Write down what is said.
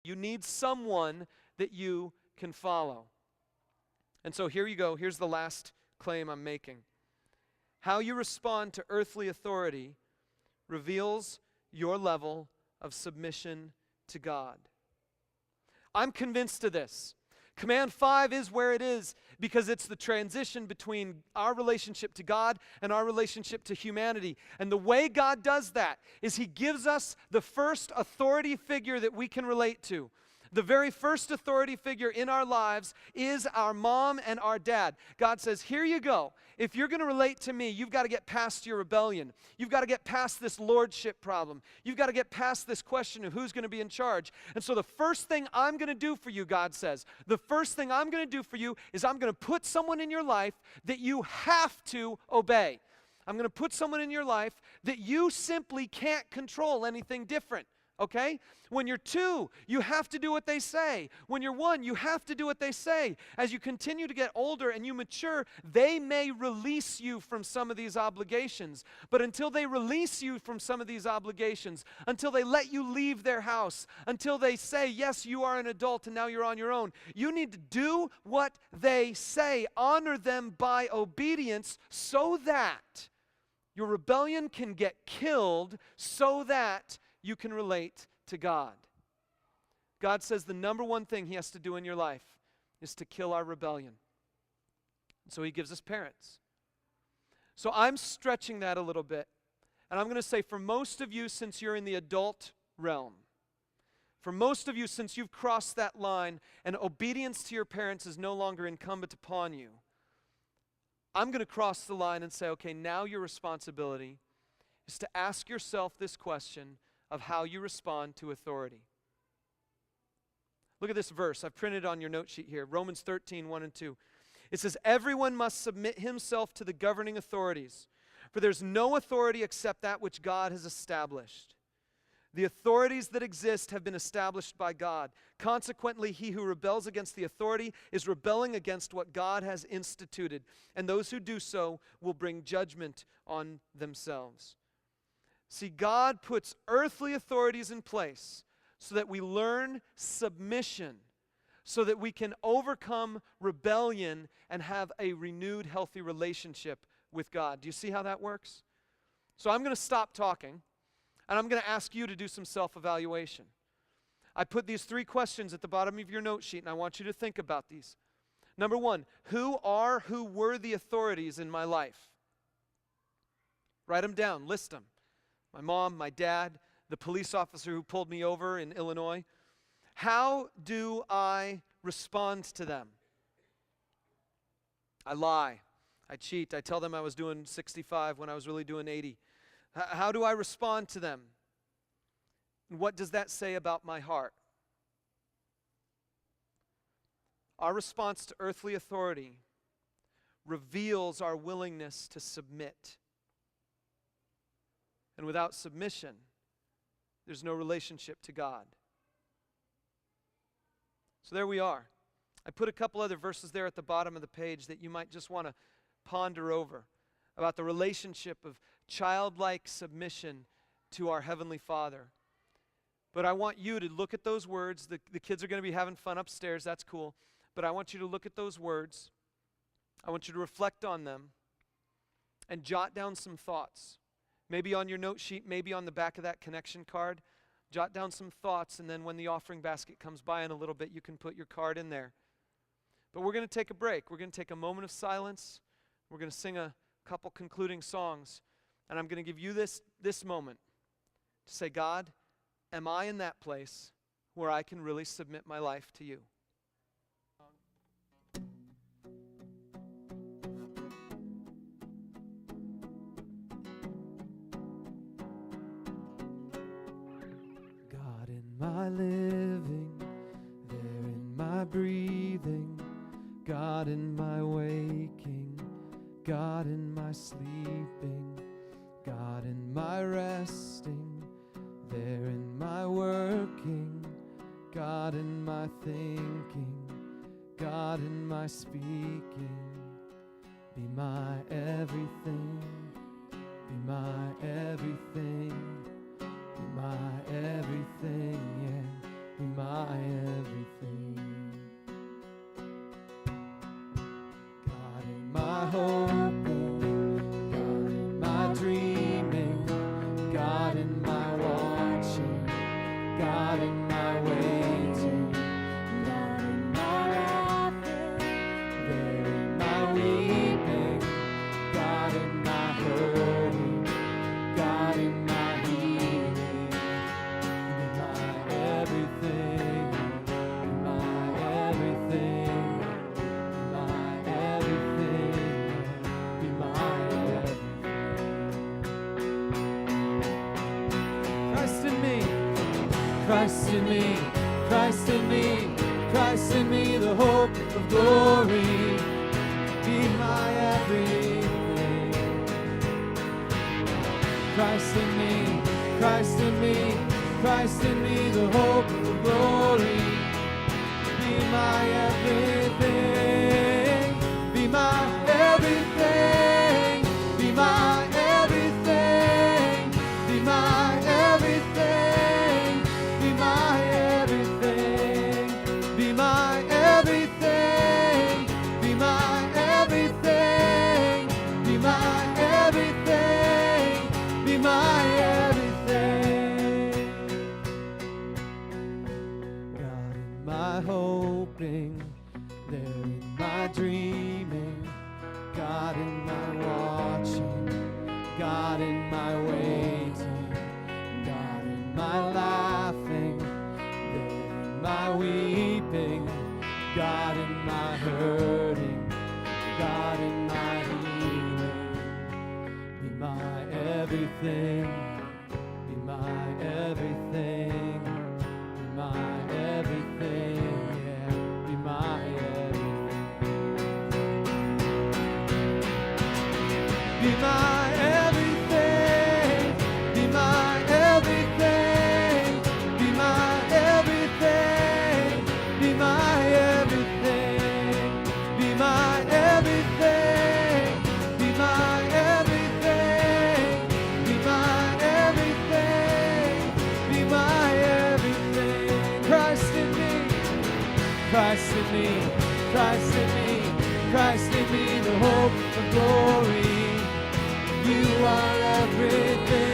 You need someone that you can follow. And so here you go. Here's the last claim I'm making. How you respond to earthly authority reveals your level of submission to God. I'm convinced of this. Command 5 is where it is because it's the transition between our relationship to God and our relationship to humanity. And the way God does that is He gives us the first authority figure that we can relate to. The very first authority figure in our lives is our mom and our dad. God says, here you go. If you're going to relate to me, you've got to get past your rebellion. You've got to get past this lordship problem. You've got to get past this question of who's going to be in charge. And so the first thing I'm going to do for you, God says, the first thing I'm going to do for you is I'm going to put someone in your life that you have to obey. I'm going to put someone in your life that you simply can't control anything different. Okay? When you're 2, you have to do what they say. When you're 1, you have to do what they say. As you continue to get older and you mature, they may release you from some of these obligations. But until they release you from some of these obligations, until they let you leave their house, until they say, yes, you are an adult and now you're on your own, you need to do what they say. Honor them by obedience so that your rebellion can get killed, so that you can relate to God. God says the number one thing He has to do in your life is to kill our rebellion. So He gives us parents. So I'm stretching that a little bit. And I'm going to say for most of you, since you're in the adult realm, for most of you, since you've crossed that line and obedience to your parents is no longer incumbent upon you, I'm going to cross the line and say, okay, now your responsibility is to ask yourself this question of how you respond to authority. Look at this verse. I've printed it on your note sheet here. Romans 13, 1 and 2. It says, everyone must submit himself to the governing authorities, for there's no authority except that which God has established. The authorities that exist have been established by God. Consequently, he who rebels against the authority is rebelling against what God has instituted, and those who do so will bring judgment on themselves. See, God puts earthly authorities in place so that we learn submission, so that we can overcome rebellion and have a renewed, healthy relationship with God. Do you see how that works? So I'm going to stop talking, and I'm going to ask you to do some self-evaluation. I put these 3 questions at the bottom of your note sheet, and I want you to think about these. Number 1, who were the authorities in my life? Write them down, list them. My mom, my dad, the police officer who pulled me over in Illinois. How do I respond to them? I lie. I cheat. I tell them I was doing 65 when I was really doing 80. How do I respond to them? And what does that say about my heart? Our response to earthly authority reveals our willingness to submit. And without submission, there's no relationship to God. So there we are. I put a couple other verses there at the bottom of the page that you might just want to ponder over about the relationship of childlike submission to our Heavenly Father. But I want you to look at those words. The kids are going to be having fun upstairs. That's cool. But I want you to look at those words. I want you to reflect on them and jot down some thoughts. Maybe on your note sheet, maybe on the back of that connection card. Jot down some thoughts, and then when the offering basket comes by in a little bit, you can put your card in there. But we're going to take a break. We're going to take a moment of silence. We're going to sing a couple concluding songs. And I'm going to give you this moment to say, God, am I in that place where I can really submit my life to you? God, in my living, there in my breathing, God in my waking, God in my sleeping, God in my resting, there in my working, God in my thinking, God in my speaking. Be my everything, be my everything, be my everything, yeah. be my everything. God in my hoping, God in my dreaming, God in my watching, God in my waiting, God in my laughing, there in my weeping, God in my hurting, God in my healing, be my everything, be my everything, be my everything, be my everything. Christ in me, Christ in me, Christ in me, Christ in me, the hope of glory, be my everything. Christ in me, Christ in me, Christ in me, the hope of glory, be my everything, be my everything, be my everything, be my everything, be my everything, be my everything, be my everything, be my everything, be my everything. God in my hoping, there in my dreaming, God in my watching, God in my waiting, God in my laughing, there in my weeping, God in my hurting, God in my healing, be my everything, be my everything, be my everything, yeah, be my everything. Be my everything, be my everything, be my everything, be my everything, be my everything, be my everything, be my everything, be my everything. Christ in me, Christ in me, Christ in me, Christ in me, the hope of glory. You are everything.